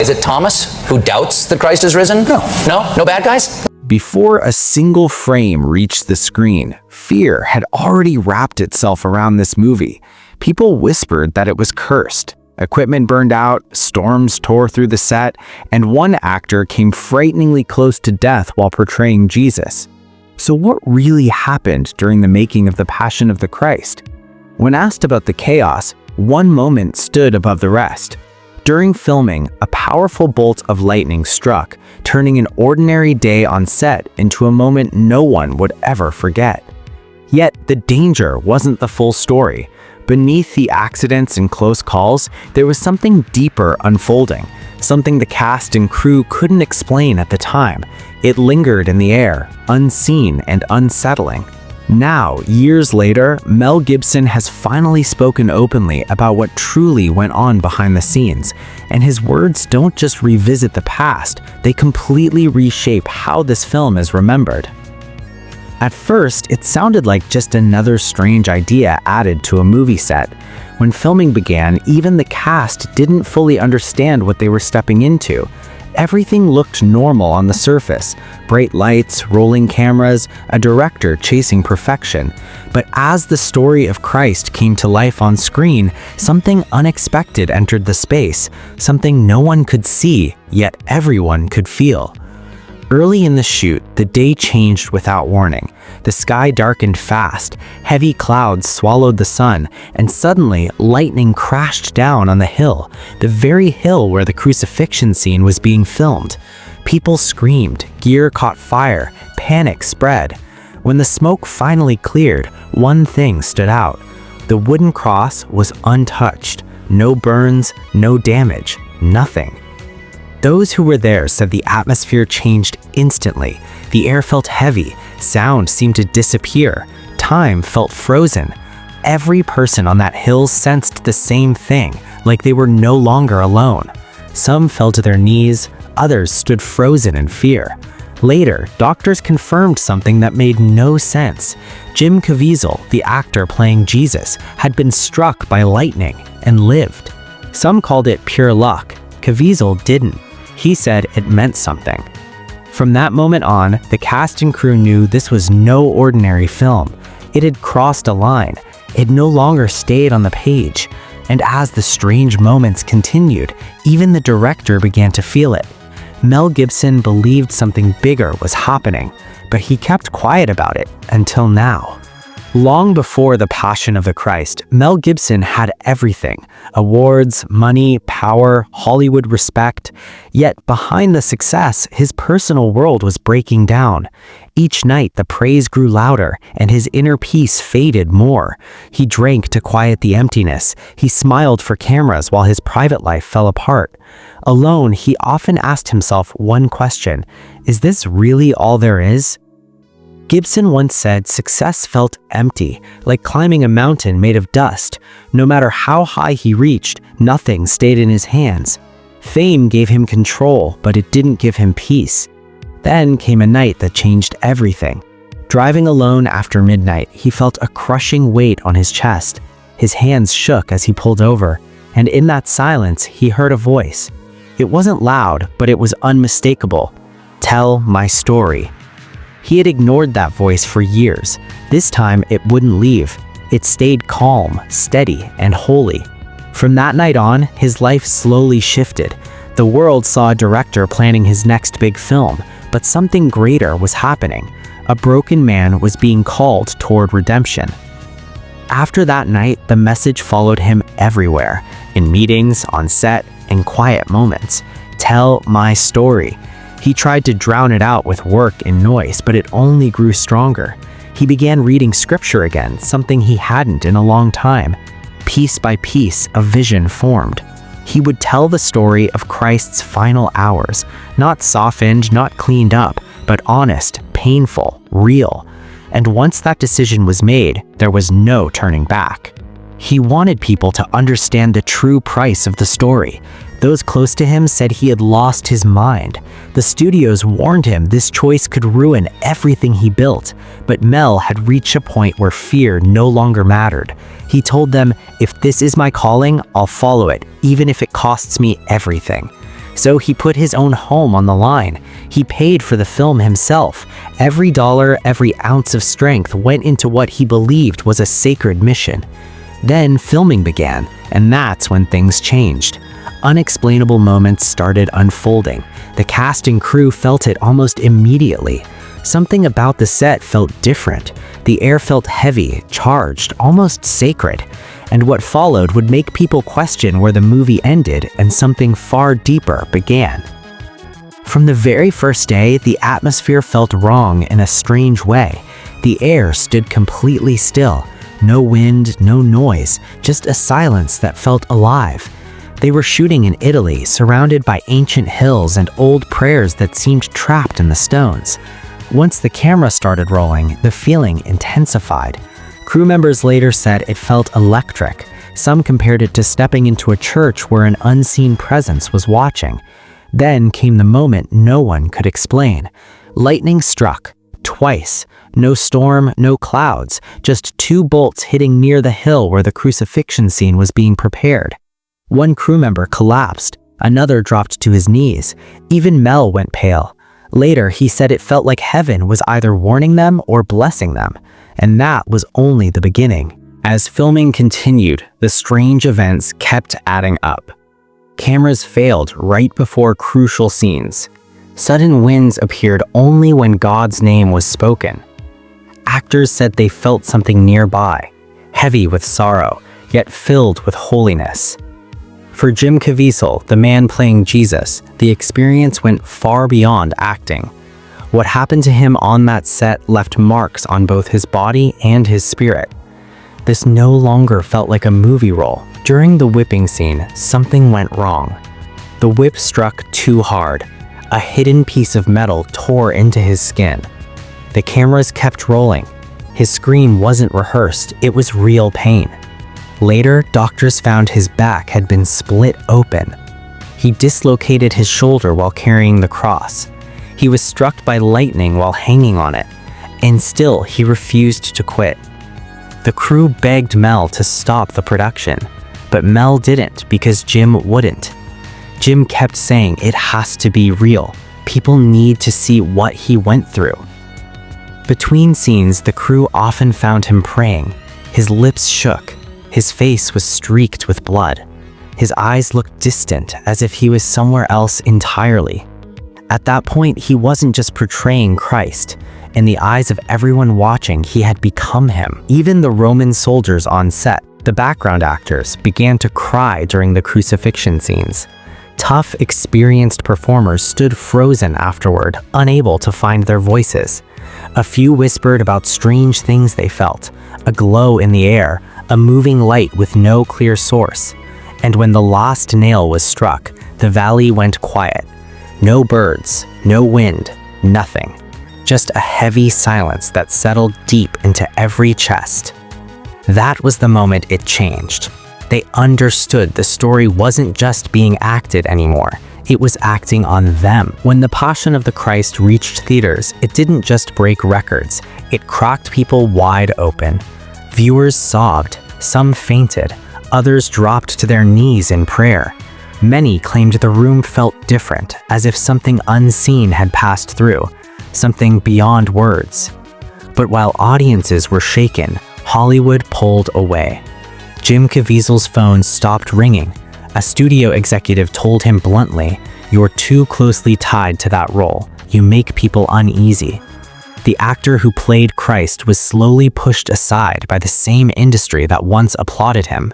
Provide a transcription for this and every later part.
Is it Thomas who doubts that Christ is risen? No? No bad guys? Before a single frame reached the screen, fear had already wrapped itself around this movie. People whispered that it was cursed. Equipment burned out, storms tore through the set, and one actor came frighteningly close to death while portraying Jesus. So what really happened during the making of The Passion of the Christ? When asked about the chaos, one moment stood above the rest. During filming, a powerful bolt of lightning struck, turning an ordinary day on set into a moment no one would ever forget. Yet, the danger wasn't the full story. Beneath the accidents and close calls, there was something deeper unfolding, something the cast and crew couldn't explain at the time. It lingered in the air, unseen and unsettling. Now, years later, Mel Gibson has finally spoken openly about what truly went on behind the scenes, and his words don't just revisit the past, they completely reshape how this film is remembered. At first, it sounded like just another strange idea added to a movie set. When filming began, even the cast didn't fully understand what they were stepping into. Everything looked normal on the surface: bright lights, rolling cameras, a director chasing perfection. But as the story of Christ came to life on screen, something unexpected entered the space, something no one could see, yet everyone could feel. Early in the shoot, the day changed without warning. The sky darkened fast, heavy clouds swallowed the sun, and suddenly lightning crashed down on the hill, the very hill where the crucifixion scene was being filmed. People screamed, gear caught fire, panic spread. When the smoke finally cleared, one thing stood out. The wooden cross was untouched. No burns, no damage, nothing. Those who were there said the atmosphere changed instantly. The air felt heavy, sound seemed to disappear, time felt frozen. Every person on that hill sensed the same thing, like they were no longer alone. Some fell to their knees, others stood frozen in fear. Later, doctors confirmed something that made no sense. Caviezel, the actor playing Jesus, had been struck by lightning and lived. Some called it pure luck. Caviezel didn't. He said it meant something. From that moment on, the cast and crew knew this was no ordinary film. It had crossed a line. It no longer stayed on the page. And as the strange moments continued, even the director began to feel it. Mel Gibson believed something bigger was happening, but he kept quiet about it until now. Long before The Passion of the Christ, Mel Gibson had everything: awards, money, power, Hollywood respect. Yet behind the success, his personal world was breaking down. Each night, the praise grew louder, and his inner peace faded more. He drank to quiet the emptiness. He smiled for cameras while his private life fell apart. Alone, he often asked himself one question: is this really all there is? Gibson once said success felt empty, like climbing a mountain made of dust. No matter how high he reached, nothing stayed in his hands. Fame gave him control, but it didn't give him peace. Then came a night that changed everything. Driving alone after midnight, he felt a crushing weight on his chest. His hands shook as he pulled over, and in that silence, he heard a voice. It wasn't loud, but it was unmistakable. "Tell my story." He had ignored that voice for years. This time, it wouldn't leave. It stayed calm, steady, and holy. From that night on, his life slowly shifted. The world saw a director planning his next big film, but something greater was happening. A broken man was being called toward redemption. After that night, the message followed him everywhere, in meetings, on set, in quiet moments. Tell my story. He tried to drown it out with work and noise, but it only grew stronger. He began reading scripture again, something he hadn't in a long time. Piece by piece, a vision formed. He would tell the story of Christ's final hours, not softened, not cleaned up, but honest, painful, real. And once that decision was made, there was no turning back. He wanted people to understand the true price of the story. Those close to him said he had lost his mind. The studios warned him this choice could ruin everything he built, but Mel had reached a point where fear no longer mattered. He told them, "If this is my calling, I'll follow it, even if it costs me everything." So he put his own home on the line. He paid for the film himself. Every dollar, every ounce of strength went into what he believed was a sacred mission. Then filming began, and that's when things changed. Unexplainable moments started unfolding. The cast and crew felt it almost immediately. Something about the set felt different. The air felt heavy, charged, almost sacred. And what followed would make people question where the movie ended and something far deeper began. From the very first day, the atmosphere felt wrong in a strange way. The air stood completely still. No wind, no noise, just a silence that felt alive. They were shooting in Italy, surrounded by ancient hills and old prayers that seemed trapped in the stones. Once the camera started rolling, the feeling intensified. Crew members later said it felt electric. Some compared it to stepping into a church where an unseen presence was watching. Then came the moment no one could explain. Lightning struck, twice. No storm, no clouds, just 2 bolts hitting near the hill where the crucifixion scene was being prepared. One crew member collapsed, another dropped to his knees. Even Mel went pale. Later, he said it felt like heaven was either warning them or blessing them, and that was only the beginning. As filming continued, the strange events kept adding up. Cameras failed right before crucial scenes. Sudden winds appeared only when God's name was spoken. Actors said they felt something nearby, heavy with sorrow, yet filled with holiness. For Jim Caviezel, the man playing Jesus, the experience went far beyond acting. What happened to him on that set left marks on both his body and his spirit. This no longer felt like a movie role. During the whipping scene, something went wrong. The whip struck too hard. A hidden piece of metal tore into his skin. The cameras kept rolling. His scream wasn't rehearsed, it was real pain. Later, doctors found his back had been split open. He dislocated his shoulder while carrying the cross. He was struck by lightning while hanging on it, and still he refused to quit. The crew begged Mel to stop the production, but Mel didn't because Jim wouldn't. Jim kept saying it has to be real. People need to see what he went through. Between scenes, the crew often found him praying. His lips shook. His face was streaked with blood. His eyes looked distant, as if he was somewhere else entirely. At that point, he wasn't just portraying Christ. In the eyes of everyone watching, he had become him. Even the Roman soldiers on set, the background actors, began to cry during the crucifixion scenes. Tough, experienced performers stood frozen afterward, unable to find their voices. A few whispered about strange things they felt, a glow in the air, a moving light with no clear source. And when the last nail was struck, the valley went quiet. No birds, no wind, nothing. Just a heavy silence that settled deep into every chest. That was the moment it changed. They understood the story wasn't just being acted anymore. It was acting on them. When The Passion of the Christ reached theaters, it didn't just break records. It cracked people wide open. Viewers sobbed. Some fainted. Others dropped to their knees in prayer. Many claimed the room felt different, as if something unseen had passed through, something beyond words. But while audiences were shaken, Hollywood pulled away. Jim Caviezel's phone stopped ringing. A studio executive told him bluntly, "You're too closely tied to that role. You make people uneasy." The actor who played Christ was slowly pushed aside by the same industry that once applauded him.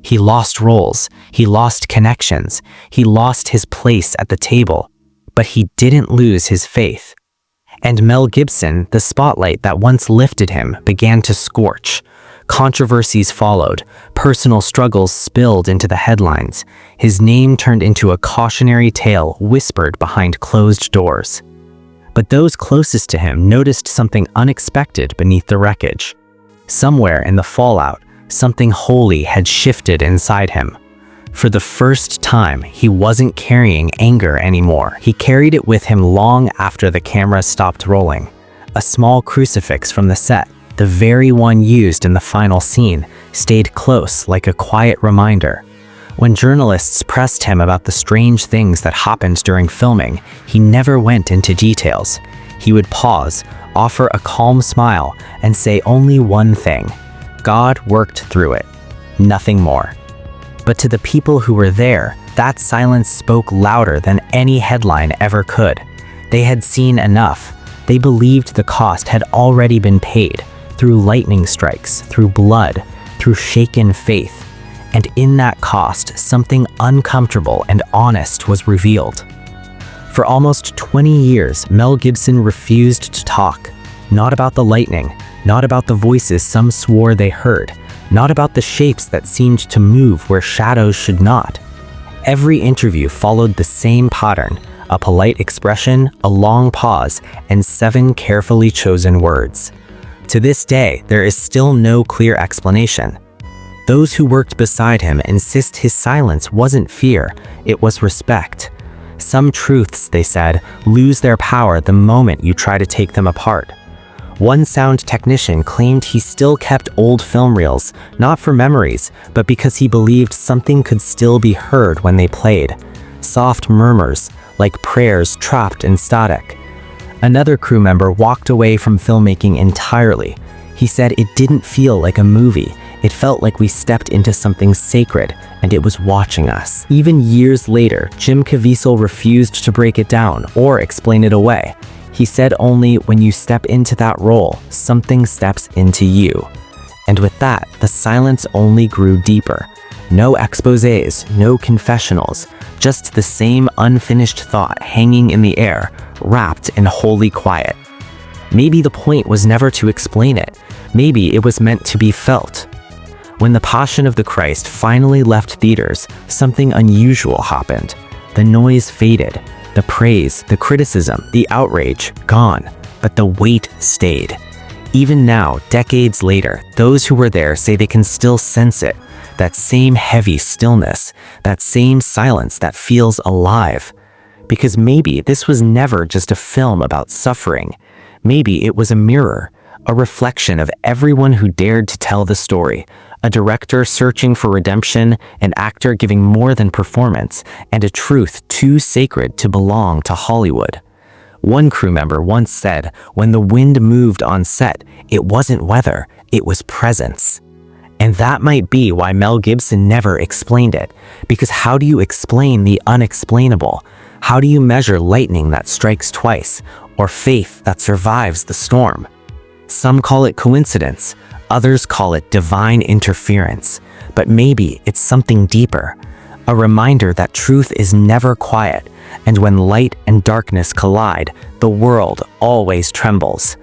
He lost roles, he lost connections, he lost his place at the table, but he didn't lose his faith. And Mel Gibson, the spotlight that once lifted him, began to scorch. Controversies followed, personal struggles spilled into the headlines. His name turned into a cautionary tale whispered behind closed doors. But those closest to him noticed something unexpected beneath the wreckage. Somewhere in the fallout, something holy had shifted inside him. For the first time, he wasn't carrying anger anymore. He carried it with him long after the camera stopped rolling. A small crucifix from the set, the very one used in the final scene, stayed close like a quiet reminder. When journalists pressed him about the strange things that happened during filming, he never went into details. He would pause, offer a calm smile, and say only one thing: God worked through it. Nothing more. But to the people who were there, that silence spoke louder than any headline ever could. They had seen enough. They believed the cost had already been paid, through lightning strikes, through blood, through shaken faith. And in that cost, something uncomfortable and honest was revealed. For almost 20 years, Mel Gibson refused to talk. Not about the lightning, not about the voices some swore they heard, not about the shapes that seemed to move where shadows should not. Every interview followed the same pattern: a polite expression, a long pause, and 7 carefully chosen words. To this day, there is still no clear explanation. Those who worked beside him insist his silence wasn't fear, it was respect. Some truths, they said, lose their power the moment you try to take them apart. One sound technician claimed he still kept old film reels, not for memories, but because he believed something could still be heard when they played. Soft murmurs, like prayers trapped in static. Another crew member walked away from filmmaking entirely. He said it didn't feel like a movie. It felt like we stepped into something sacred, and it was watching us. Even years later, Jim Caviezel refused to break it down or explain it away. He said only when you step into that role, something steps into you. And with that, the silence only grew deeper. No exposés, no confessionals, just the same unfinished thought hanging in the air, wrapped in holy quiet. Maybe the point was never to explain it. Maybe it was meant to be felt. When The Passion of the Christ finally left theaters, something unusual happened. The noise faded. The praise, the criticism, the outrage, gone. But the weight stayed. Even now, decades later, those who were there say they can still sense it. That same heavy stillness, that same silence that feels alive. Because maybe this was never just a film about suffering. Maybe it was a mirror, a reflection of everyone who dared to tell the story. A director searching for redemption, an actor giving more than performance, and a truth too sacred to belong to Hollywood. One crew member once said, when the wind moved on set, it wasn't weather, it was presence. And that might be why Mel Gibson never explained it, because how do you explain the unexplainable? How do you measure lightning that strikes twice, or faith that survives the storm? Some call it coincidence, others call it divine interference, but maybe it's something deeper. A reminder that truth is never quiet, and when light and darkness collide, the world always trembles.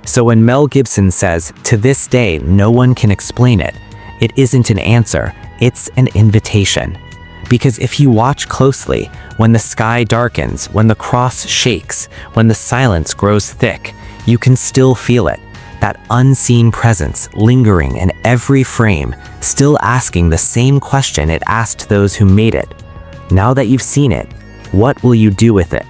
So when Mel Gibson says, to this day no one can explain it, it isn't an answer, it's an invitation. Because if you watch closely, when the sky darkens, when the cross shakes, when the silence grows thick, you can still feel it. That unseen presence lingering in every frame, still asking the same question it asked those who made it. Now that you've seen it, what will you do with it?